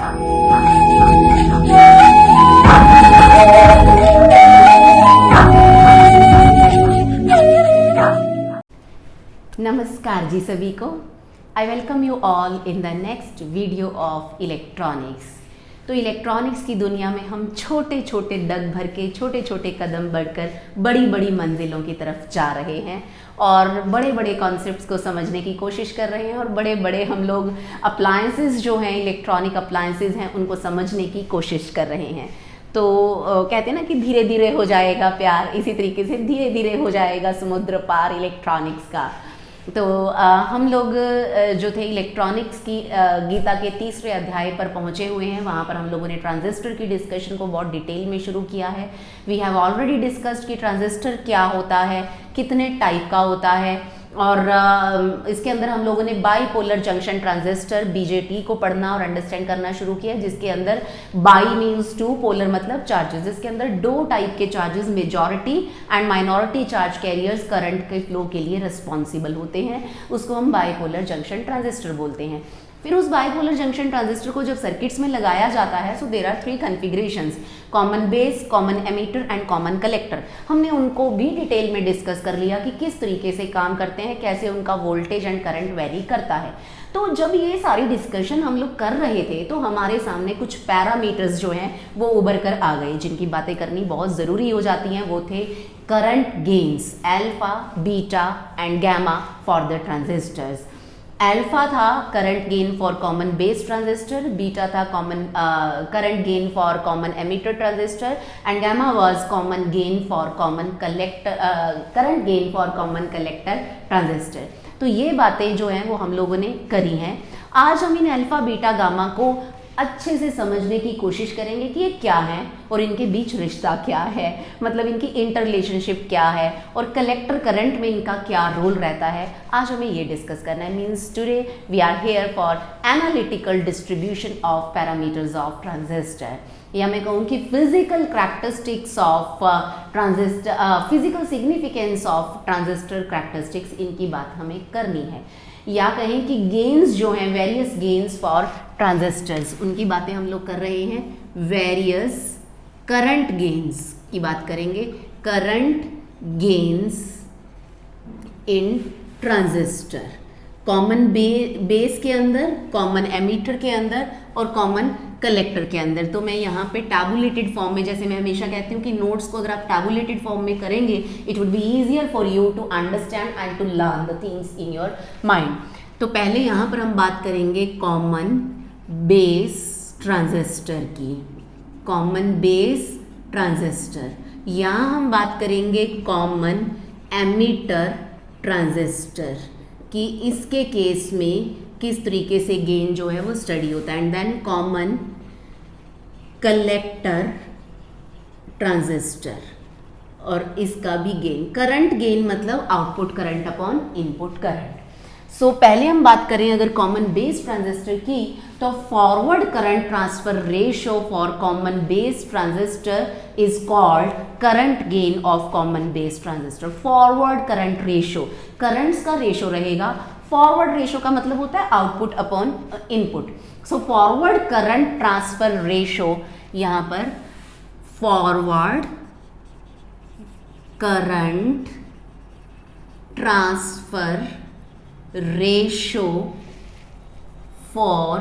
नमस्कार जी सभी को। I welcome you all in the next video of electronics. तो इलेक्ट्रॉनिक्स की दुनिया में हम छोटे छोटे डग भर के छोटे छोटे कदम बढ़कर बड़ी बड़ी मंजिलों की तरफ जा रहे हैं और बड़े बड़े कॉन्सेप्ट्स को समझने की कोशिश कर रहे हैं और बड़े बड़े हम लोग अप्लायंसेस जो हैं, इलेक्ट्रॉनिक अप्लायंसेस हैं, उनको समझने की कोशिश कर रहे हैं। तो कहते हैं ना कि धीरे धीरे हो जाएगा प्यार, इसी तरीके से धीरे धीरे हो जाएगा समुद्र पार इलेक्ट्रॉनिक्स का। तो हम लोग जो थे इलेक्ट्रॉनिक्स की गीता के तीसरे अध्याय पर पहुंचे हुए हैं। वहाँ पर हम लोगों ने ट्रांजिस्टर की डिस्कशन को बहुत डिटेल में शुरू किया है। वी हैव ऑलरेडी डिस्कस्ड कि ट्रांजिस्टर क्या होता है, कितने टाइप का होता है, और इसके अंदर हम लोगों ने बाईपोलर जंक्शन ट्रांजिस्टर बीजेटी को पढ़ना और अंडरस्टैंड करना शुरू किया, जिसके अंदर बाई मीन्स टू, पोलर मतलब चार्जेस, जिसके अंदर दो टाइप के charges majority and minority charge carriers current के फ्लो के लिए रिस्पॉन्सिबल होते हैं। उसको हम बाईपोलर जंक्शन ट्रांजिस्टर बोलते हैं। फिर उस बाईपोलर जंक्शन ट्रांजिस्टर को जब सर्किट्स में लगाया जाता है, so there are three configurations, common base, common emitter and common collector. हमने उनको भी डिटेल में डिस्कस कर लिया कि किस तरीके से काम करते हैं, कैसे उनका वोल्टेज एंड करंट वेरी करता है। तो जब ये सारी डिस्कशन हम लोग कर रहे थे तो हमारे सामने कुछ पैरामीटर्स जो हैं वो उभर कर आ गए, जिनकी बातें करनी बहुत ज़रूरी हो जाती हैं। वो थे current gains, alpha, beta and gamma for the transistors. Alpha था current gain for common base transistor, beta था common current gain for common emitter transistor and gamma was common gain for common collector, current gain for common collector transistor. तो ये बातें जो हैं वो हम लोगों ने करी हैं। आज हम इन अल्फा, बीटा, गामा को अच्छे से समझने की कोशिश करेंगे कि ये क्या है और इनके बीच रिश्ता क्या है, मतलब इनकी इंटर रिलेशनशिप क्या है और कलेक्टर करंट में इनका क्या रोल रहता है। आज हमें ये डिस्कस करना है। Means today we are here for analytical distribution of parameters of transistor, या मैं कहूँ कि physical characteristics of transistor, physical significance of transistor characteristics, इनकी बात हमें करनी है। या कहें कि गेन्स जो हैं, वेरियस गेन्स फॉर ट्रांजिस्टर्स, उनकी बातें हम लोग कर रहे हैं। वेरियस करंट गेन्स की बात करेंगे, करंट गेन्स इन ट्रांजिस्टर, कॉमन बेस के अंदर, कॉमन एमीटर के अंदर और कॉमन कलेक्टर के अंदर। तो मैं यहाँ पे टैबुलेटेड फॉर्म में, जैसे मैं हमेशा कहती हूँ कि नोट्स को अगर आप टैबुलेटेड फॉर्म में करेंगे, it would be easier for you to understand and to learn the things in your mind. तो पहले यहाँ पर हम बात करेंगे कॉमन बेस ट्रांजिस्टर की, कॉमन बेस ट्रांजिस्टर। यहाँ हम बात करेंगे कॉमन एमीटर ट्रांजिस्टर कि इसके केस में किस तरीके से गेन जो है वो स्टडी होता है। And then common collector transistor, और इसका भी गेन, करंट गेन मतलब output current upon input current. So पहले हम बात करें अगर कॉमन बेस ट्रांजिस्टर की, तो forward current transfer ratio for common base transistor is called current gain of common base transistor. Forward current ratio, currents का ratio रहेगा। फॉरवर्ड रेशो का मतलब होता है output upon input. So forward current transfer ratio, यहाँ पर forward current transfer ratio for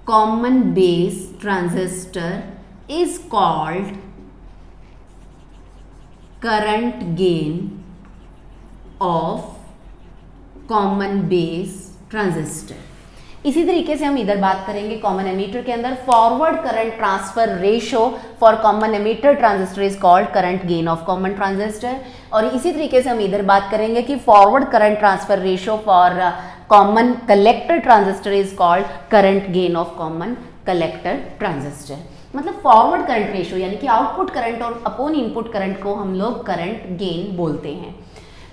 common base transistor is called current gain of common base transistor. इसी तरीके से हम इधर बात करेंगे कॉमन एमीटर के अंदर, forward current transfer ratio for common emitter transistor is called current gain of common transistor. और इसी तरीके से हम इधर बात करेंगे कि forward current transfer ratio for common collector transistor is called current gain of common collector transistor. मतलब फॉरवर्ड करंट रेशो यानी कि आउटपुट करंट और अपॉन इनपुट करंट को हम लोग करंट गेन बोलते हैं।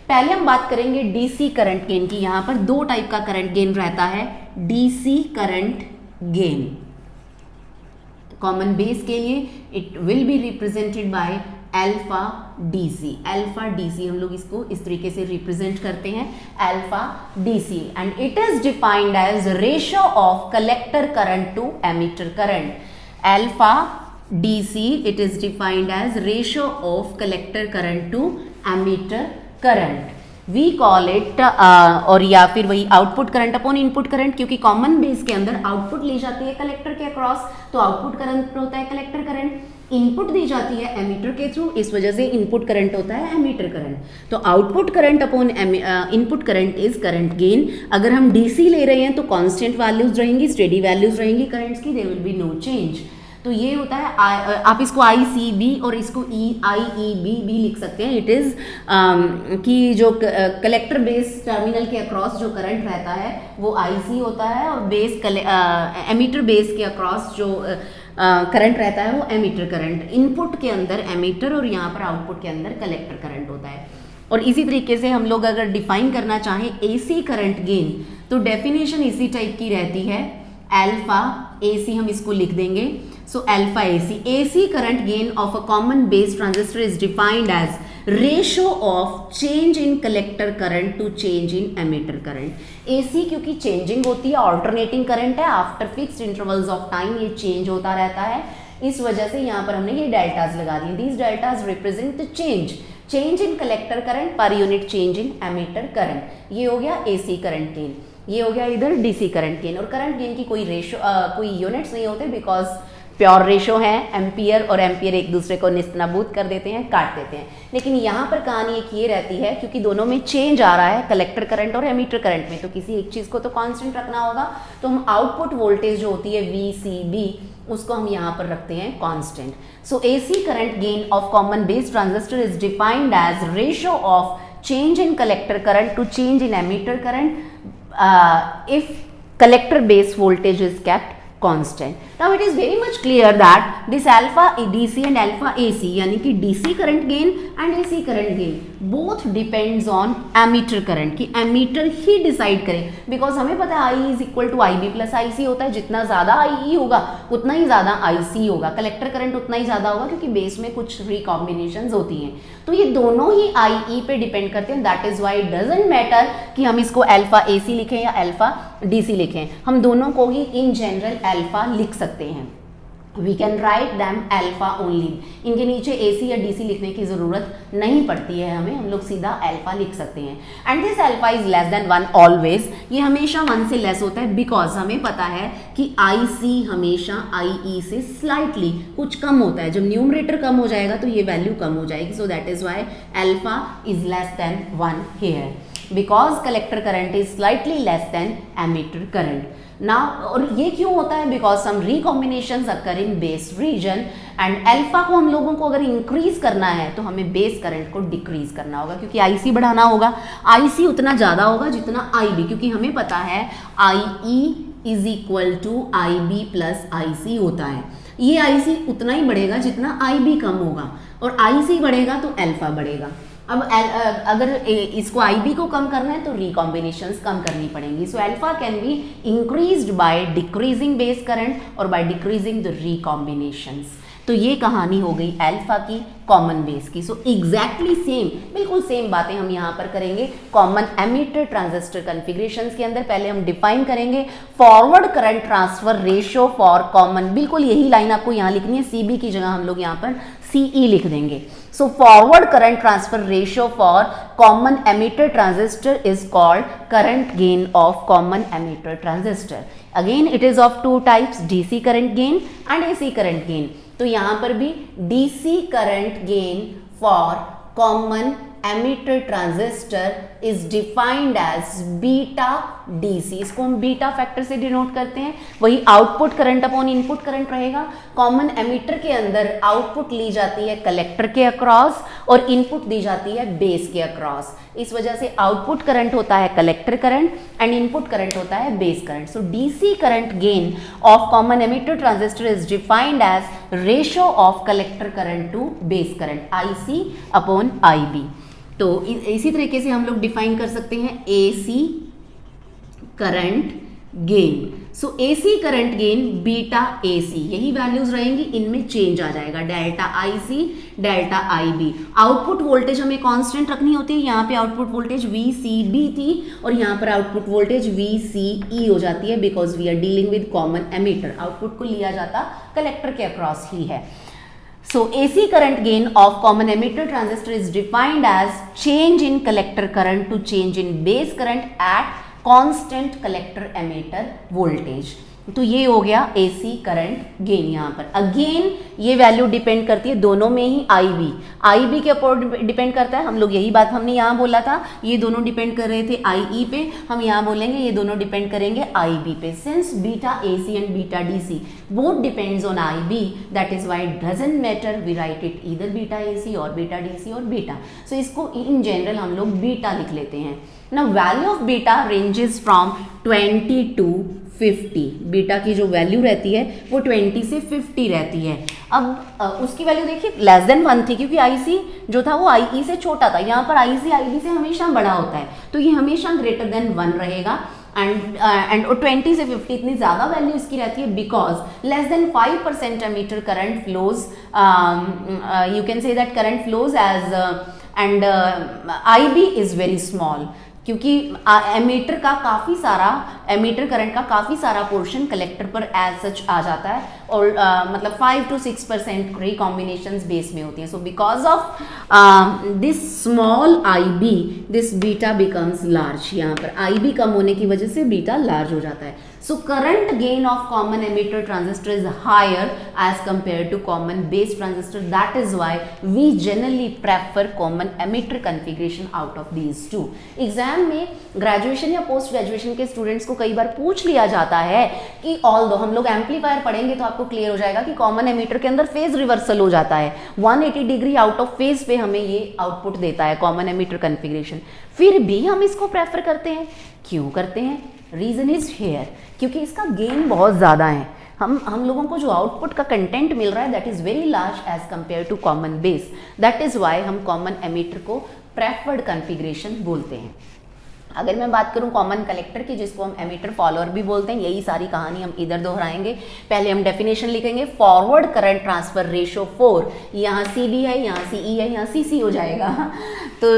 पहले हम बात करेंगे डीसी करंट गेन की। यहाँ पर दो टाइप का करंट गेन रहता है, DC current gain. Common base के लिए it will be represented by alpha D C हम लोग इसको इस तरीके से रिप्रेजेंट करते हैं, alpha D C, and it is defined as ratio of collector current to emitter current. Alpha D C it is defined as ratio of collector current to emitter current. We call it और या फिर वही output current upon input current, क्योंकि common base के अंदर output ली जाती है collector के अक्रॉस, तो आउटपुट करंट होता है कलेक्टर करंट, इनपुट दी जाती है एमीटर के थ्रू, इस वजह से इनपुट करंट होता है एमीटर करंट। तो output current upon input current is current gain. अगर हम डीसी ले रहे हैं तो कांस्टेंट वैल्यूज रहेंगी, स्टेडी वैल्यूज रहेंगी करंट्स की, there will be no change. तो ये होता है आप इसको आई सी बी और इसको आई ई बी लिख सकते हैं। इट इज़ कि जो कलेक्टर बेस टर्मिनल के अक्रॉस जो करंट रहता है वो आई सी होता है, और बेस एमीटर बेस के अक्रॉस जो करंट रहता है वो एमीटर करंट। इनपुट के अंदर एमीटर और यहाँ पर आउटपुट के अंदर कलेक्टर करंट होता है। और इसी तरीके से हम लोग अगर डिफाइन करना चाहें एसी करंट गेन, तो डेफिनेशन इसी टाइप की रहती है, अल्फा एसी हम इसको लिख देंगे। So alpha AC current gain of a common base transistor is defined as ratio of change in collector current to change in emitter current। AC क्योंकि चेंजिंग होती है, ऑल्टरनेटिंग करंट है, after fixed intervals of time ये change होता रहता है, इस वजह से यहाँ पर हमने ये डेल्टाज लगा दिए। These deltas represent the change in collector current पर unit change in emitter current. ये हो गया AC करंट गेन, ये हो गया इधर DC करंट गेन। और करंट गेन की कोई रेशो कोई यूनिट्स नहीं होते, बिकॉज प्योर रेशो है, एम्पियर और एम्पियर एक दूसरे को निस्तनाबूद कर देते हैं, काट देते हैं। लेकिन यहाँ पर कहानी एक ये रहती है, क्योंकि दोनों में चेंज आ रहा है कलेक्टर करंट और एमीटर करंट में, तो किसी एक चीज़ को तो कांस्टेंट रखना होगा, तो हम आउटपुट वोल्टेज जो होती है VCB उसको हम यहाँ पर रखते हैं constant. So AC current gain of common base transistor is defined as ratio of change in collector current to change in emitter current if collector base voltage is kept constant. Now it is very much clear that this alpha DC and alpha AC यानी कि DC current gain and AC current gain both depends on ammeter current, कि ammeter ही decide करे, because हमें पता है I is equal to IB plus IC होता है, जितना ज़्यादा IE होगा उतना ही ज़्यादा IC होगा, कलेक्टर करंट उतना ही ज़्यादा होगा, क्योंकि बेस में कुछ रिकॉम्बिनेशंस होती हैं, तो ये दोनों ही IE पे डिपेंड करते हैं। That is why it doesn't matter कि हम इसको अल्फा AC लिखें या अल्फा DC लिखें, हम दोनों को ही इन जनरल अल्फा लिख सकते हैं। We can write them alpha only, इनके नीचे AC या DC लिखने की ज़रूरत नहीं पड़ती है हमें, हम लोग सीधा अल्फा लिख सकते हैं। And this alpha is less than 1 always, ये हमेशा 1 से लेस होता है, बिकॉज हमें पता है कि IC हमेशा IE से स्लाइटली कुछ कम होता है, जब न्यूमरेटर कम हो जाएगा तो ये वैल्यू कम हो जाएगी। So that is why alpha is less than 1 here, because collector current is slightly less than emitter current. ना और ये क्यों होता है, because some recombinations occur in base region, and alpha को हम लोगों को अगर इंक्रीज करना है तो हमें बेस करंट को डिक्रीज करना होगा, क्योंकि IC बढ़ाना होगा। IC उतना ज़्यादा होगा जितना IB, क्योंकि हमें पता है IE is equal to IB plus IC होता है, ये IC उतना ही बढ़ेगा जितना IB कम होगा, और IC बढ़ेगा तो अल्फा बढ़ेगा। अब अगर इसको IB को कम करना है तो रिकॉम्बिनेशंस कम करनी पड़ेंगी। So alpha can be increased by decreasing base current और बाय डिक्रीजिंग द रिकॉम्बिनेशंस। तो ये कहानी हो गई अल्फा की, कॉमन बेस की। सो एग्जैक्टली सेम, बिल्कुल सेम बातें हम यहाँ पर करेंगे कॉमन एमीटर ट्रांजिस्टर कॉन्फ़िगरेशंस के अंदर। पहले हम डिफाइन करेंगे forward current transfer ratio for common, बिल्कुल यही लाइन आपको यहाँ लिखनी है, CB की जगह हम लोग यहाँ पर CE लिख देंगे। So forward current transfer ratio for common emitter transistor is called current gain of common emitter transistor. Again it is of two types, DC current gain and AC current gain. तो यहाँ पर भी DC current gain for common emitter transistor is defined as beta DC, इसको हम beta factor से denote करते हैं। वही output current upon input current रहेगा। कॉमन एमीटर के अंदर आउटपुट ली जाती है कलेक्टर के अक्रॉस और इनपुट दी जाती है बेस के अक्रॉस, इस वजह से आउटपुट करंट होता है collector current and input current होता है base current. So DC current gain of common emitter transistor is defined as ratio of collector current to base current, IC upon IB। तो इसी तरीके से हम लोग डिफाइन कर सकते हैं AC करंट गेन। सो AC current gain beta AC, यही वैल्यूज रहेंगी, इनमें चेंज आ जाएगा, delta IC delta IB। Output voltage हमें कांस्टेंट रखनी होती है, यहाँ पे आउटपुट वोल्टेज VCB थी और यहाँ पर आउटपुट वोल्टेज VCE हो जाती है, because we are dealing with common emitter, output को लिया जाता कलेक्टर के अक्रॉस ही है। So AC current gain of common emitter transistor is defined as change in collector current to change in base current at constant collector emitter voltage। तो ये हो गया AC current gain. यहाँ पर अगेन ये value depend करती है दोनों में ही, IB के ऊपर डिपेंड करता है। हम लोग यही बात हमने यहाँ बोला था, ये दोनों डिपेंड कर रहे थे IE पे, हम यहाँ बोलेंगे ये दोनों डिपेंड करेंगे IB पे। Since beta AC and beta DC both depends on IB, that is why it doesn't matter, we write it either beta AC और बीटा DC और बीटा। सो इसको इन जनरल हम लोग बीटा लिख लेते हैं। Now value of beta ranges from 20 to 50, beta की जो वैल्यू रहती है वो 20 से 50 रहती है। अब उसकी वैल्यू देखिए लेस देन 1 थी, क्योंकि IC जो था वो IE से छोटा था, यहाँ पर IC IB से हमेशा बड़ा होता है, तो ये हमेशा ग्रेटर देन 1 रहेगा। एंड 20 से 50 इतनी ज़्यादा वैल्यू इसकी रहती है because less than 5% emitter current flows, you can say that current flows as and IB is very small, क्योंकि एमीटर करंट का काफ़ी सारा पोर्शन कलेक्टर पर एज सच आ जाता है और मतलब 5 to 6% रिकॉम्बिनेशंस बेस में होती हैं। So because of this small IB this beta becomes large, यहाँ पर IB कम होने की वजह से बीटा लार्ज हो जाता है। So current gain of common emitter transistor is higher as compared to common base transistor. That is why we generally prefer common emitter configuration out of these two. Exam में graduation या post graduation के students को कई बार पूछ लिया जाता है कि ऑल्दो हम लोग एम्पलीफायर पढ़ेंगे तो आपको क्लियर हो जाएगा कि कॉमन एमिटर के अंदर फेज रिवर्सल हो जाता है, 180 डिग्री आउट ऑफ फेज पे हमें ये आउटपुट देता है कॉमन एमिटर कन्फिग्रेशन, फिर भी हम इसको प्रेफर करते हैं। क्यों करते हैं? रीजन इज हियर, क्योंकि इसका गेन बहुत ज़्यादा है। हम लोगों को जो आउटपुट का कंटेंट मिल रहा है that is very large as compared to common base, that is why हम कॉमन एमिटर को प्रेफर्ड कन्फिग्रेशन बोलते हैं। अगर मैं बात करूं कॉमन कलेक्टर की, जिसको हम एमिटर फॉलोअर भी बोलते हैं, यही सारी कहानी हम इधर दोहराएंगे। पहले हम डेफिनेशन लिखेंगे, फॉरवर्ड करंट ट्रांसफर रेशो 4, यहाँ CB है, यहाँ CE है, यहाँ CC हो जाएगा। तो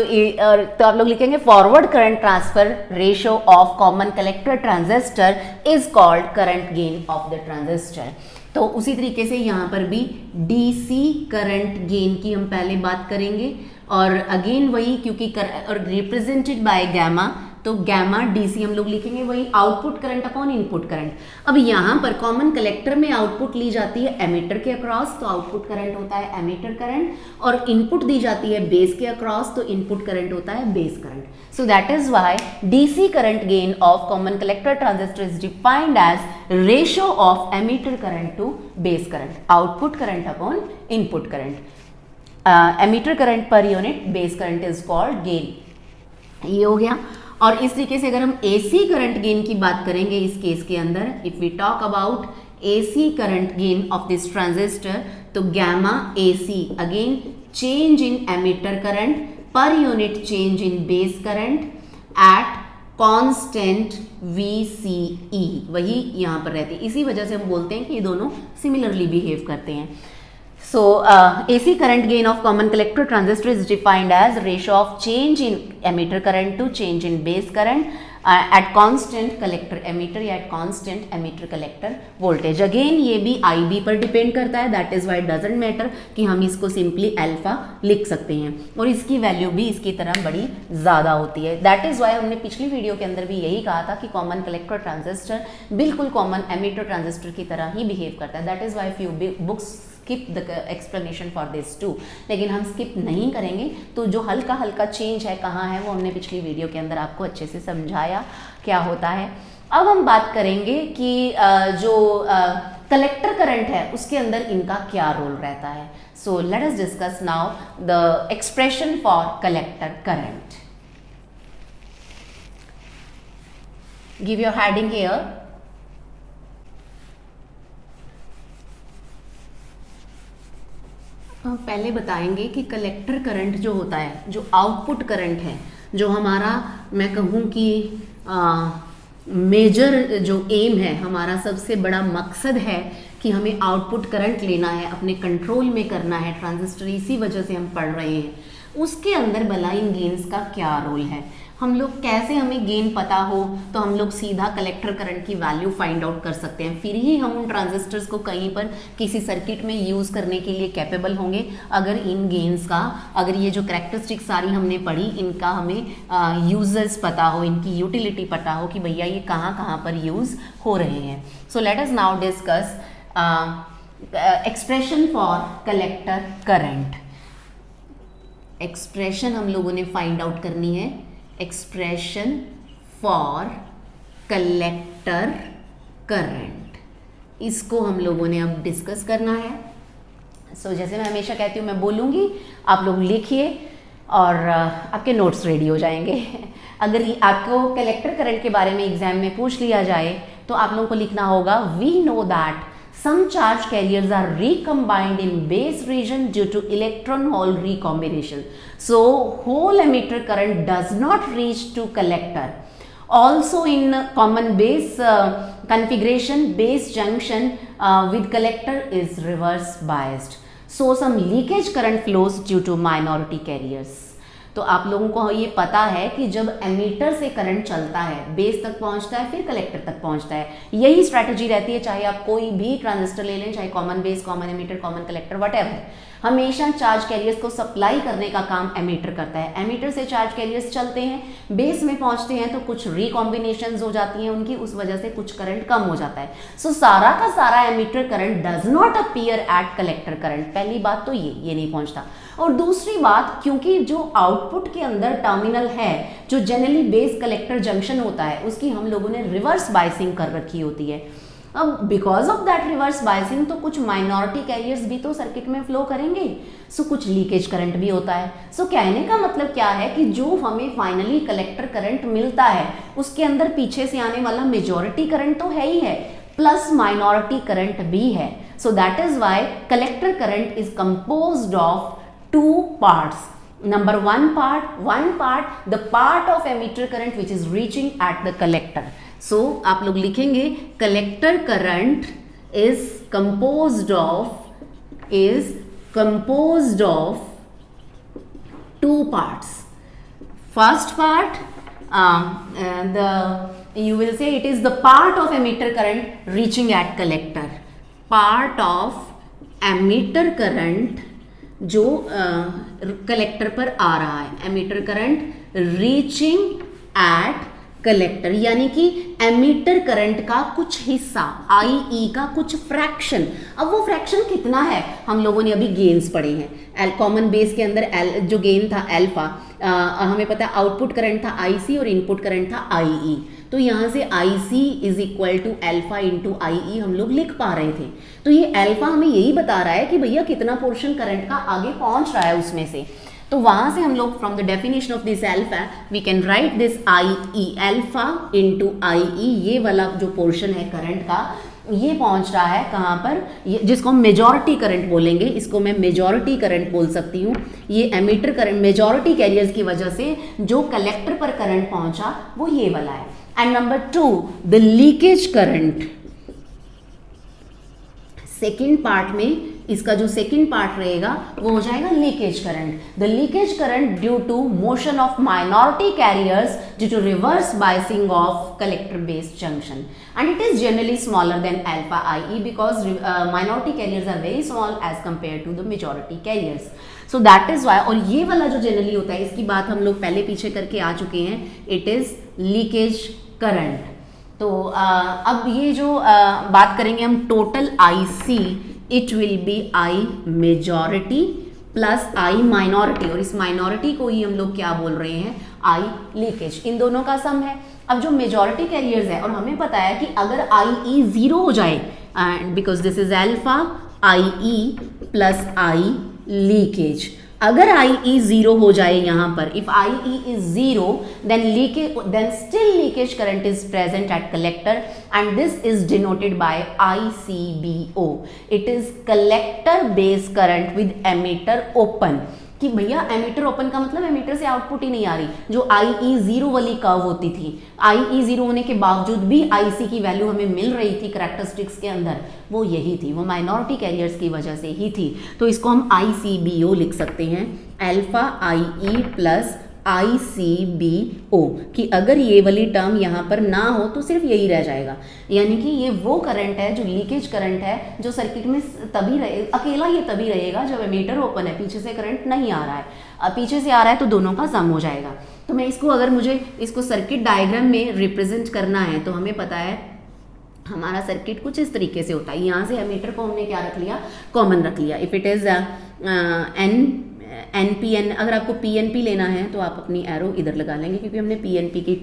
आप लोग लिखेंगे forward current transfer ratio of common collector transistor is called current gain of the transistor. तो उसी तरीके से यहाँ पर भी DC करंट गेन की हम पहले बात करेंगे, और अगेन वही क्योंकि रिप्रेजेंटेड बाय गैमा, तो गैमा DC हम लोग लिखेंगे वही output current upon input current. अब यहाँ पर कॉमन कलेक्टर में आउटपुट ली जाती है एमिटर के अक्रॉस, तो आउटपुट करंट होता है एमिटर करंट, और इनपुट दी जाती है बेस के अक्रॉस, तो इनपुट करंट होता है base current. So that is why DC current gain of common collector transistor is defined as ratio of emitter current to base current, output current upon input current. Emitter current पर unit base current is called gain. ये हो गया। और इस तरीके से अगर हम AC करंट गेन की बात करेंगे इस केस के अंदर, if we talk about AC current gain of this transistor, तो gamma AC again change in emitter current पर unit change in base current at constant VCE, वही यहाँ पर रहती है। इसी वजह से हम बोलते हैं कि ये दोनों सिमिलरली बिहेव करते हैं। So AC current gain of common collector transistor is defined as ratio of change in emitter current to change in base current at constant collector emitter या at constant emitter collector voltage। Again ये भी IB पर depend करता है, that is why it doesn't matter कि हम इसको simply alpha लिख सकते हैं, और इसकी वैल्यू भी इसकी तरह बड़ी ज़्यादा होती है। That is why हमने पिछली वीडियो के अंदर भी यही कहा था कि कॉमन कलेक्टर ट्रांजिस्टर बिल्कुल कॉमन एमिटर ट्रांजिस्टर की तरह ही बिहेव करता है। That is why few books skip the explanation for this too, लेकिन हम skip नहीं करेंगे। तो जो हल्का हल्का चेंज है कहाँ है वो हमने पिछली वीडियो के अंदर आपको अच्छे से समझाया क्या होता है। अब हम बात करेंगे कि जो कलेक्टर करंट है उसके अंदर इनका क्या रोल रहता है। So let us discuss now the expression for collector current. Give your heading here. पहले बताएंगे कि कलेक्टर करंट जो होता है, जो आउटपुट करंट है, जो हमारा मैं कहूँ कि मेजर जो एम है, हमारा सबसे बड़ा मकसद है कि हमें आउटपुट करंट लेना है, अपने कंट्रोल में करना है ट्रांजिस्टर, इसी वजह से हम पढ़ रहे हैं। उसके अंदर भला इन गेन्स का क्या रोल है, हम लोग कैसे, हमें गेन पता हो तो हम लोग सीधा कलेक्टर करंट की वैल्यू फाइंड आउट कर सकते हैं, फिर ही हम उन ट्रांजिस्टर्स को कहीं पर किसी सर्किट में यूज़ करने के लिए कैपेबल होंगे। अगर इन गेन्स का, अगर ये जो कैरेक्टरिस्टिक्स सारी हमने पढ़ी, इनका हमें यूजर्स पता हो, इनकी यूटिलिटी पता हो कि भैया ये कहाँ कहाँ पर यूज़ हो रहे हैं। So let us now discuss expression for collector current. Expression हम लोगों ने फाइंड आउट करनी है, एक्सप्रेशन फॉर कलेक्टर करंट, इसको हम लोगों ने अब डिस्कस करना है। सो जैसे मैं हमेशा कहती हूँ, मैं बोलूँगी, आप लोग लिखिए और आपके नोट्स रेडी हो जाएंगे। अगर आपको कलेक्टर करंट के बारे में एग्जाम में पूछ लिया जाए तो आप लोगों को लिखना होगा, we know that some charge carriers are recombined in base region due to electron hole recombination, so whole emitter current does not reach to collector. Also in common base configuration, base junction with collector is reverse biased, so some leakage current flows due to minority carriers. तो आप लोगों को ये पता है कि जब ammeter से करंट चलता है, बेस तक पहुंचता है, फिर कलेक्टर तक पहुंचता है, यही स्ट्रैटेजी रहती है, चाहे आप कोई भी ट्रांजिस्टर ले लें, चाहे common base, common ammeter, common collector, whatever, हमेशा चार्ज कैरियर्स को सप्लाई करने का काम एमीटर करता है। एमीटर से चार्ज कैरियर्स चलते हैं, बेस में पहुंचते हैं तो कुछ रिकॉम्बिनेशंस हो जाती हैं उनकी, उस वजह से कुछ करंट कम हो जाता है। सो सारा का सारा emitter current does not appear at collector current. पहली बात तो ये नहीं पहुंचता। और दूसरी बात, क्योंकि जो आउटपुट के अंदर टर्मिनल है, जो जनरली बेस कलेक्टर जंक्शन होता है, उसकी हम लोगों ने रिवर्स बाइसिंग कर रखी होती है। अब because of that reverse biasing तो कुछ माइनॉरिटी कैरियर्स भी तो सर्किट में फ्लो करेंगे, सो कुछ लीकेज करंट भी होता है। सो कहने का मतलब क्या है कि जो हमें फाइनली कलेक्टर करंट मिलता है उसके अंदर पीछे से आने वाला मेजॉरिटी करंट तो है ही है, प्लस माइनॉरिटी करंट भी है। So that is why collector current is composed of two parts. Number one part, the part of emitter current which is reaching at the collector. So आप लोग लिखेंगे collector current is composed of two parts. First part, you will say it is the part of emitter current reaching at collector. Part of emitter current जो collector पर आ रहा है, emitter current reaching at collector, यानी कि ammeter current का कुछ हिस्सा, IE का कुछ फ्रैक्शन। अब वो फ्रैक्शन कितना है, हम लोगों ने अभी गेन्स पढ़े हैं। कॉमन बेस के अंदर जो गेन था अल्फा, हमें पता है आउटपुट करंट था IC और इनपुट करंट था IE, तो यहाँ से IC is equal to alpha into IE हम लोग लिख पा रहे थे। तो ये अल्फा हमें यही बता रहा है कि भैया कितना पोर्शन करंट का आगे पहुंच रहा है उसमें से। तो वहां से हम लोग from the definition of this alpha we can write this IE, alpha into IE, ये वाला जो पोर्शन है करंट का, ये पहुंच रहा है कहाँ पर, ये जिसको हम मेजॉरिटी करंट बोलेंगे, इसको मैं मेजॉरिटी करंट बोल सकती हूँ। ये एमीटर करंट मेजॉरिटी कैरियर्स की वजह से जो कलेक्टर पर करंट पहुंचा वो ये वाला है। And number 2, the leakage current. Second part में इसका जो सेकेंड पार्ट रहेगा वो हो जाएगा leakage current. The leakage current due to motion of minority carriers due to reverse biasing of collector based junction, and it is generally smaller than alpha IE because minority carriers are very small as compared to the majority carriers. So that is why, और ये वाला जो generally होता है, इसकी बात हम लोग पहले पीछे करके आ चुके हैं, इट इज लीकेज करंट। तो अब ये जो बात करेंगे हम total IC, it will B I majority plus I minority, और इस माइनॉरिटी को ही हम लोग क्या बोल रहे हैं, I लीकेज, इन दोनों का सम है। अब जो मेजॉरिटी कैरियर्स है, और हमें पता है कि अगर IE 0 हो जाए, because this is alpha IE plus I leakage, अगर IE 0 हो जाए यहाँ पर, if IE is 0 then still leakage current is present at collector, and this is denoted by ICBO. It is collector base current with emitter open. कि भैया ammeter open का मतलब ammeter से आउटपुट ही नहीं आ रही। जो IE0 वाली कर्व होती थी, IE0 होने के बावजूद भी IC की वैल्यू हमें मिल रही थी करैक्टरिस्टिक्स के अंदर, वो यही थी, वो माइनॉरिटी कैरियर्स की वजह से ही थी। तो इसको हम ICBO लिख सकते हैं, अल्फा IE प्लस ICBO, कि अगर ये वाली टर्म यहाँ पर ना हो तो सिर्फ यही रह जाएगा। यानी कि ये वो करंट है जो लीकेज करंट है, जो सर्किट में तभी रहे, अकेला ये तभी रहेगा जब एमीटर ओपन है, पीछे से करंट नहीं आ रहा है। पीछे से आ रहा है तो दोनों का सम हो जाएगा। तो मैं इसको, अगर मुझे इसको सर्किट डायग्राम में रिप्रेजेंट करना है तो हमें पता है हमारा सर्किट कुछ इस तरीके से होता है। यहाँ से एमीटर को हमने क्या रख लिया, कॉमन रख लिया। इफ इट इज NPN, अगर आपको PNP लेना है तो आप अपनी एरो इधर लगा लेंगे, क्योंकि हमने PNP की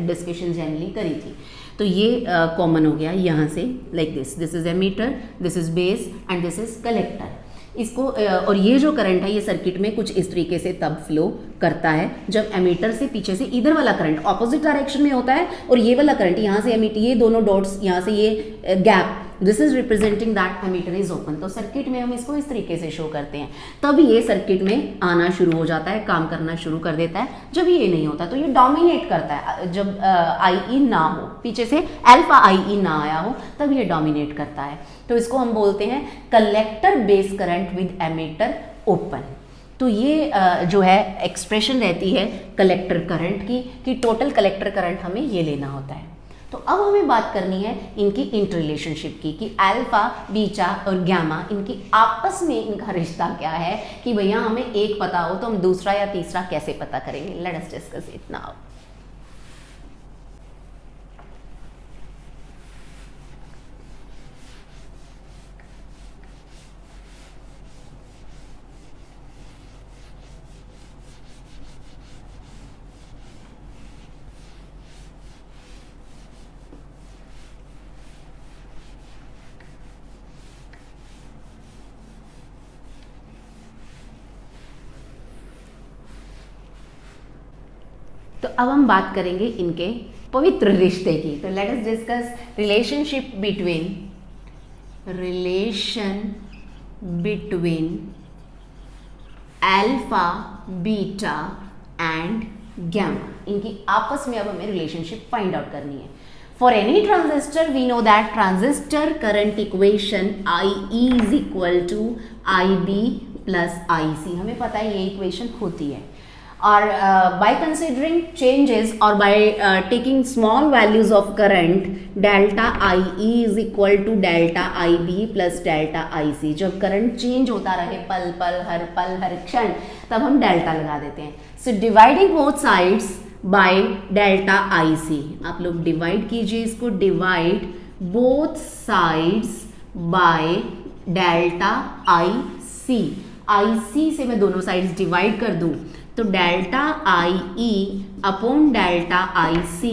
डिस्कशन जनरली करी थी। तो ये कॉमन हो गया यहाँ से, like this is emitter, this is base and this is collector. इसको और ये जो करंट है ये सर्किट में कुछ इस तरीके से तब फ्लो करता है जब एमीटर से पीछे से इधर वाला करंट ऑपोजिट डायरेक्शन में होता है, और ये वाला करंट यहाँ से एमीटर, ये दोनों डॉट्स यहाँ से ये gap, this is representing that emitter is open. तो सर्किट में हम इसको इस तरीके से शो करते हैं। तब ये सर्किट में आना शुरू हो जाता है, काम करना शुरू कर देता है। जब ये नहीं होता तो ये डोमिनेट करता है। जब IE ना हो, पीछे से अल्फा IE ना आया हो, तब ये डोमिनेट करता है। तो इसको हम बोलते हैं collector base current with emitter open. तो ये जो है एक्सप्रेशन रहती है कलेक्टर करंट की, कि टोटल कलेक्टर करंट हमें ये लेना होता है। तो अब हमें बात करनी है इनकी इंटर रिलेशनशिप की, कि अल्फा, बीटा और गामा, इनकी आपस में इनका रिश्ता क्या है, कि भैया हमें एक पता हो तो हम दूसरा या तीसरा कैसे पता करेंगे। Let us discuss it now. तो अब हम बात करेंगे इनके पवित्र रिश्ते की। तो let us discuss relation between alpha, beta and gamma. इनकी आपस में अब हमें रिलेशनशिप फाइंड आउट करनी है। For any transistor we know that transistor current equation IE is equal to IB plus IC। हमें पता है ये इक्वेशन होती है। और by considering changes or by taking small values of current, delta IE is equal to delta IB plus delta IC। जब current change होता रहे पल हर क्षण, तब हम डेल्टा लगा देते हैं। So dividing both sides by delta IC। आप लोग डिवाइड कीजिए इसको, divide both sides by delta IC से मैं दोनों साइड्स डिवाइड कर दूं तो delta IE upon delta IC,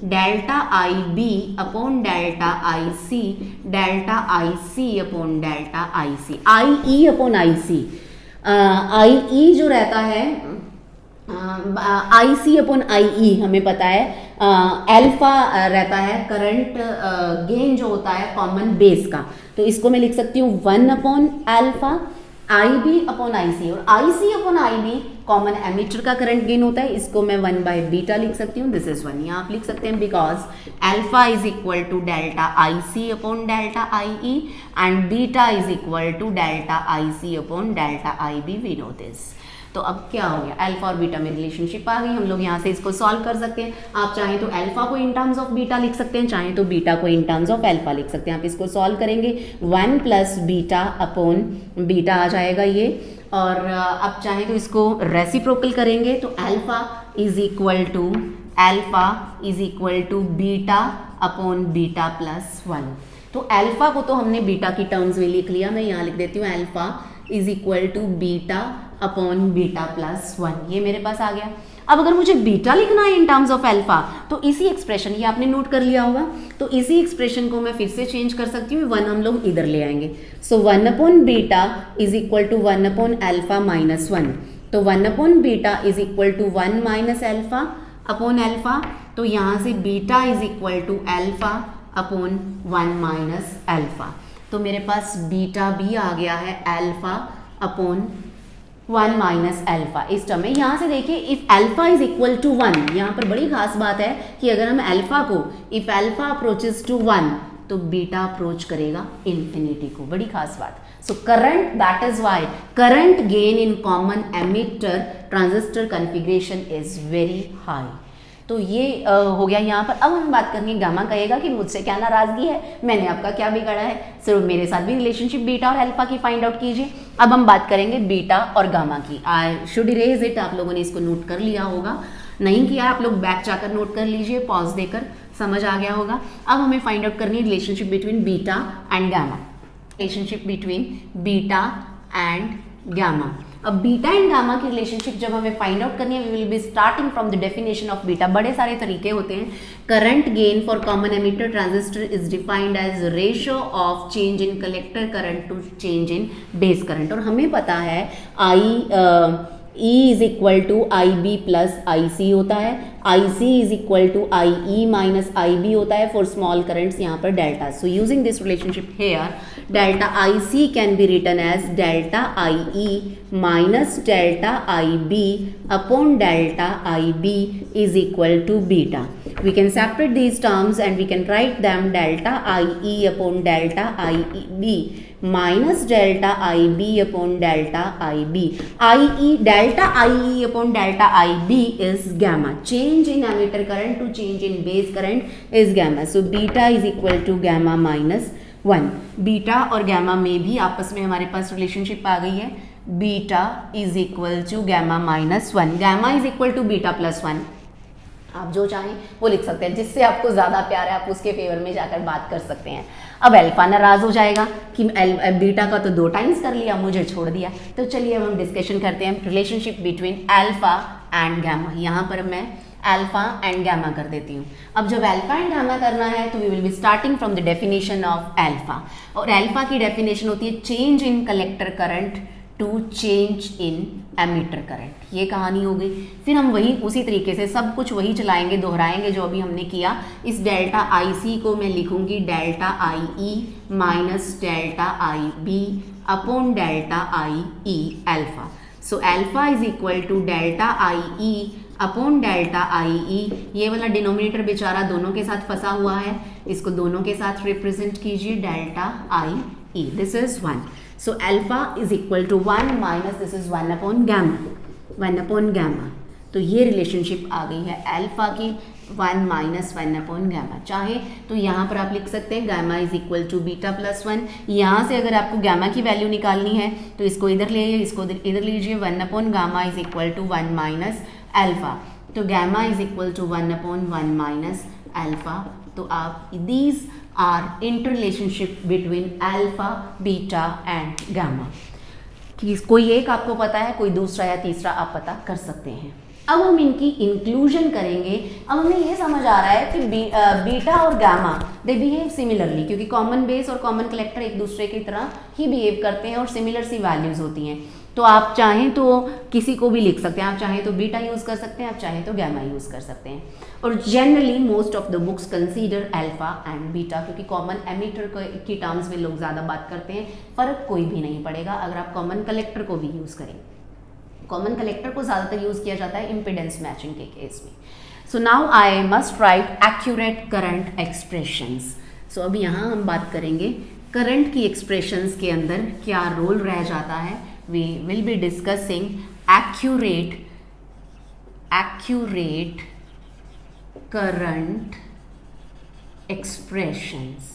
delta IB upon delta IC, delta IC upon delta IC, IE upon IC। IE जो रहता है IC अपॉन IE हमें पता है अल्फा रहता है करंट गेन जो होता है कॉमन बेस का। तो इसको मैं लिख सकती हूँ 1 upon alpha, IB upon IC, और IC upon IB common ammeter का करंट गेन होता है। इसको मैं 1 बाय बीटा लिख सकती हूँ, दिस इज 1। यहाँ आप लिख सकते हैं because alpha is equal to delta IC upon delta IE and beta is equal to delta IC upon delta IB, we know this. तो अब क्या हो गया, अल्फा और बीटा में रिलेशनशिप आ गई। हम लोग यहाँ से इसको सॉल्व कर सकते हैं। आप चाहें तो अल्फा को इन टर्म्स ऑफ बीटा लिख सकते हैं, चाहें तो बीटा को इन टर्म्स ऑफ अल्फा लिख सकते हैं। आप इसको सॉल्व करेंगे 1 प्लस बीटा अपॉन बीटा आ जाएगा ये, और आप चाहें तो इसको रेसिप्रोकल करेंगे तो alpha is equal to beta upon beta plus 1। तो अल्फा को तो हमने बीटा की टर्म्स में लिख लिया, मैं यहाँ लिख देती हूँ alpha is equal to beta upon beta plus 1, ये मेरे पास आ गया। अब अगर मुझे बीटा लिखना है इन टर्म्स ऑफ अल्फा तो इसी एक्सप्रेशन, ये आपने नोट कर लिया होगा, तो इसी एक्सप्रेशन को मैं फिर से चेंज कर सकती हूँ, 1 हम लोग इधर ले आएंगे। So 1 upon beta is equal to 1 upon alpha minus 1। तो 1 upon beta is equal to 1 minus alpha upon alpha. तो यहाँ से beta is equal to alpha upon 1 minus alpha. तो मेरे पास बीटा भी आ गया है अल्फा अपॉन 1 माइनस अल्फा इस टर्म में। यहाँ से देखिए if alpha is equal to 1, यहाँ पर बड़ी खास बात है कि अगर हम अल्फा को, इफ अल्फा अप्रोचेस टू 1 तो बीटा अप्रोच करेगा इन्फिनिटी को, बड़ी खास बात। So current, that is why current gain in common emitter transistor configuration is very high. तो ये हो गया यहाँ पर। अब हम बात करेंगे गामा। कहेगा कि मुझसे क्या नाराजगी है, मैंने आपका क्या बिगाड़ा है, सिर्फ मेरे साथ भी रिलेशनशिप बीटा और अल्फा की फाइंड आउट कीजिए। अब हम बात करेंगे बीटा और गामा की। आई शुड इरेज इट, आप लोगों ने इसको नोट कर लिया होगा, नहीं किया आप लोग बैक जाकर नोट कर लीजिए, पॉज देकर, समझ आ गया होगा। अब हमें फाइंड आउट करनी है relationship between beta and gamma, relationship between beta and gamma. अब बीटा एंड गामा की रिलेशनशिप जब हमें फाइंड आउट करनी है, we will be starting from the definition of beta. बड़े सारे तरीके होते हैं। Current gain for common emitter transistor is defined as ratio of change in collector current to change in base current. और हमें पता है E is equal to I B plus I C होता है, I C is equal to I E minus I B होता है for small currents, यहाँ पर delta. So using this relationship here, delta I C can be written as delta I E minus delta I B upon delta I B is equal to beta. We can separate these terms and we can write them delta IE upon delta IB minus delta IB upon delta IB. IE delta IE upon delta IB is gamma. Change in emitter current to change in base current is gamma. So beta is equal to gamma minus 1. Beta और gamma में भी आपस में हमारे पास relationship आ गई है. Beta is equal to gamma minus 1. Gamma is equal to beta plus 1. आप जो चाहें वो लिख सकते हैं, जिससे आपको ज़्यादा प्यार है आप उसके फेवर में जाकर बात कर सकते हैं. अब अल्फा नाराज़ हो जाएगा कि बीटा का तो 2 टाइम्स कर लिया, मुझे छोड़ दिया. तो चलिए अब हम डिस्कशन करते हैं relationship between alpha and gamma. यहाँ पर मैं अल्फा एंड गैमा कर देती हूँ. अब जब अल्फा एंड गैमा करना है तो we will be starting from the definition of alpha. और अल्फा की डेफिनेशन होती है change in collector current to change in emitter current. ये कहानी हो गई. फिर हम वही उसी तरीके से सब कुछ वही चलाएंगे, दोहराएंगे जो अभी हमने किया. इस डेल्टा आई सी को मैं लिखूंगी delta I E minus delta I B upon delta I E alpha. So alpha is equal to delta I E upon delta I E. ये वाला डिनोमिनेटर बेचारा दोनों के साथ फंसा हुआ है, इसको दोनों के साथ रिप्रेजेंट कीजिए delta I E. This is 1. So alpha is equal to 1 minus this is 1 upon gamma. 1 upon gamma. तो ये रिलेशनशिप आ गई है अल्फा की 1 माइनस 1 अपॉन गैमा. चाहे तो यहाँ पर आप लिख सकते हैं gamma is equal to beta plus 1. यहाँ से अगर आपको गैमा की वैल्यू निकालनी है तो इसको इधर ले लीजिए, इसको इधर लीजिए. 1 upon gamma is equal to 1 minus alpha. तो gamma is equal to 1 upon 1 minus alpha. तो आप these are interrelationship between alpha, beta and gamma. कोई एक आपको पता है, कोई दूसरा या तीसरा आप पता कर सकते हैं. अब हम इनकी इंक्लूजन करेंगे. अब हमें ये समझ आ रहा है कि बीटा और गामा दे बिहेव सिमिलरली, क्योंकि कॉमन बेस और कॉमन कलेक्टर एक दूसरे की तरह ही बिहेव करते हैं और सिमिलर सी वैल्यूज होती हैं. तो आप चाहें तो किसी को भी लिख सकते हैं, आप चाहें तो बीटा यूज़ कर सकते हैं, आप चाहें तो गैमा यूज़ कर सकते हैं. और generally most of the books consider alpha and beta, क्योंकि कॉमन एमिटर की टर्म्स में लोग ज़्यादा बात करते हैं. फ़र्क कोई भी नहीं पड़ेगा अगर आप कॉमन कलेक्टर को भी यूज़ करें. कॉमन कलेक्टर को ज़्यादातर यूज़ किया जाता है इम्पिडेंस मैचिंग के केस में. So now I must write accurate current expressions. So अब यहाँ हम बात करेंगे करंट की एक्सप्रेशंस के अंदर क्या रोल रह जाता है. We will be discussing accurate current expressions.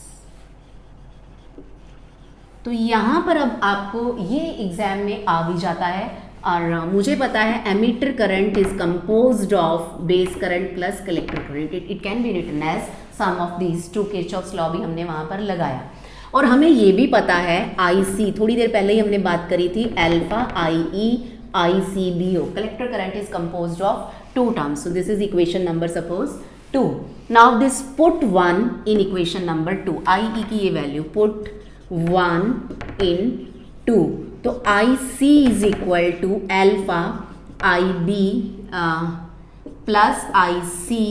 तो यहाँ पर अब आपको ये एग्जाम में आ भी जाता है. और मुझे पता है emitter current is composed of base current plus collector current. It can be written as sum of these two. Kirchhoff's law भी हमने वहाँ पर लगाया. और हमें ये भी पता है आई सी, थोड़ी देर पहले ही हमने बात करी थी, alpha I E I C B O. Collector current is composed of 2 terms. So this is equation number suppose 2. Now this put 1 in equation number 2. I E की ये वैल्यू पुट 1 इन 2. तो I C is equal to alpha I B plus I C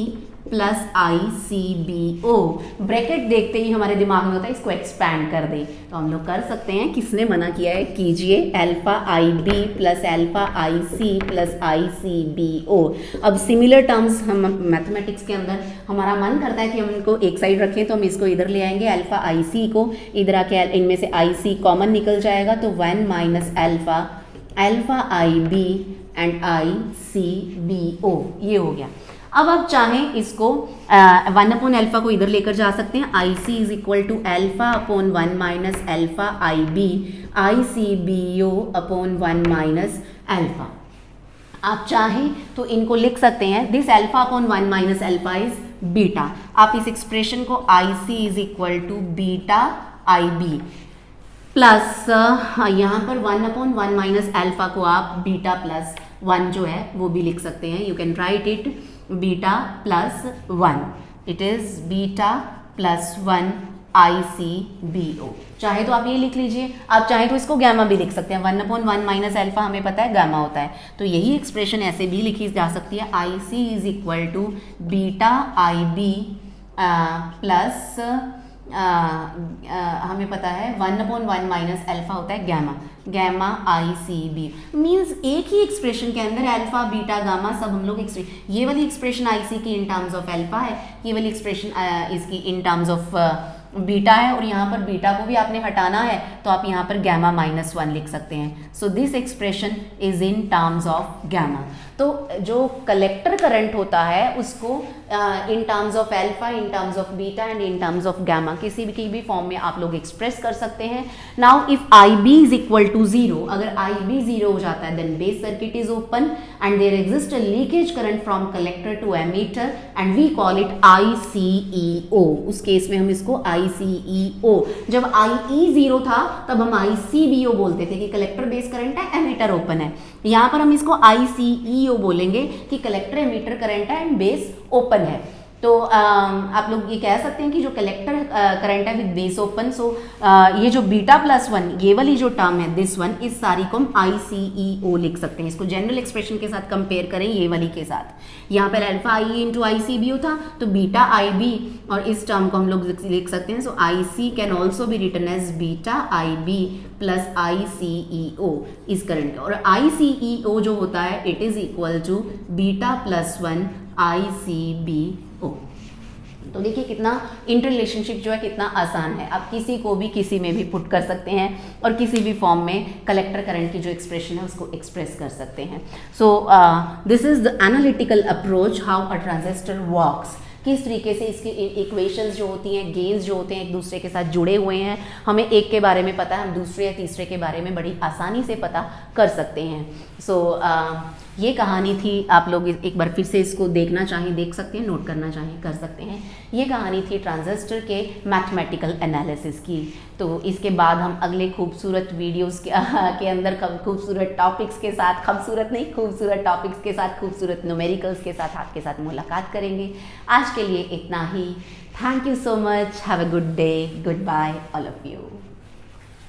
plus ICBO। Bracket देखते ही हमारे दिमाग में होता है इसको एक्सपैंड कर दें, तो हम लोग कर सकते हैं। किसने मना किया है, कीजिए। Alpha IB plus alpha IC plus ICBO। अब सिमिलर टर्म्स हम मैथमेटिक्स के अंदर हमारा मन करता है कि हम इनको एक साइड रखें, तो हम इसको इधर ले आएंगे। अल्फा IC को इधर आके इनमें से IC कॉमन निकल जाएगा, तो 1 minus alpha IB and ICBO, ये हो गया। अब आप चाहें इसको 1 अपॉन अल्फा को इधर लेकर जा सकते हैं। IC is equal to alpha upon 1 minus alpha IB ICBO upon 1 minus alpha. आप चाहें तो इनको लिख सकते हैं, this alpha upon 1 minus alpha is beta. आप इस एक्सप्रेशन को IC is equal to beta IB plus यहाँ पर 1 अपॉन 1 माइनस अल्फा को आप बीटा प्लस 1 जो है वो भी लिख सकते हैं। You can write it beta plus 1, it is beta plus 1 ICBO। चाहे तो आप ये लिख लीजिए, आप चाहे तो इसको गैमा भी लिख सकते हैं। 1 अपॉन 1 माइनस अल्फा हमें पता है गैमा होता है, तो यही एक्सप्रेशन ऐसे भी लिखी जा सकती है। IC is equal to beta IB plus हमें पता है 1 अपॉन 1 माइनस अल्फा होता है गैमा, गैमा ICB। मीन्स एक ही एक्सप्रेशन के अंदर अल्फा बीटा गामा सब हम लोग ये वाली एक्सप्रेशन IC की इन टर्म्स ऑफ अल्फा है, ये वाली एक्सप्रेशन इसकी इन टर्म्स ऑफ बीटा है, और यहाँ पर बीटा को भी आपने हटाना है तो आप यहाँ पर गैमा माइनस 1 लिख सकते हैं। So this expression is in terms of gamma. तो जो कलेक्टर करंट होता है उसको in terms of alpha, in terms of beta and in terms of gamma किसी भी फॉर्म में आप लोग एक्सप्रेस कर सकते हैं। Now if IB is equal to 0, अगर IB 0 हो जाता है then base circuit is open and there exist a leakage current from collector to emitter and we call it ICEO। उस केस में हम इसको ICEO, जब IE 0 था तब हम ICBO बोलते थे कि कलेक्टर बेस करंट है, एमीटर ओपन है। यहाँ पर हम इसको ICEO बोलेंगे कि कलेक्टर एमीटर करंट है एंड बेस ओपन है। तो आप लोग ये कह सकते हैं कि जो कलेक्टर करंट है विद बेस ओपन, सो ये जो बीटा प्लस 1 ये वाली जो टर्म है दिस वन, इस सारी को हम ICEO लिख सकते हैं। इसको जनरल एक्सप्रेशन के साथ कंपेयर करें ये वाली के साथ। यहाँ पर अल्फा IE इंटू ICBO था, तो बीटा IB और इस टर्म को हम लोग लिख सकते हैं। So IC can also be written as beta IB plus ICEO इस करंट का, और ICEO जो होता है it is equal to beta plus 1 ICBO। तो देखिए कितना इंटर रिलेशनशिप जो है कितना आसान है, आप किसी को भी किसी में भी पुट कर सकते हैं और किसी भी फॉर्म में कलेक्टर करंट की जो एक्सप्रेशन है उसको एक्सप्रेस कर सकते हैं। So this is the analytical approach how a transistor works. किस तरीके से इसकी इक्वेशंस जो होती हैं, गेन्स जो होते हैं एक दूसरे के साथ जुड़े हुए हैं। हमें एक के बारे में पता है, हम दूसरे या तीसरे के बारे में बड़ी आसानी से पता कर सकते हैं। सो ये कहानी थी। आप लोग एक बार फिर से इसको देखना चाहें देख सकते हैं, नोट करना चाहें कर सकते हैं। ये कहानी थी ट्रांजिस्टर के मैथमेटिकल एनालिसिस की। तो इसके बाद हम अगले खूबसूरत वीडियोस के अंदर खूबसूरत टॉपिक्स के साथ, खूबसूरत टॉपिक्स के साथ, खूबसूरत न्यूमेरिकल्स के साथ आपके साथ मुलाकात करेंगे। आज के लिए इतना ही। Thank you so much, have a good day, goodbye all of you.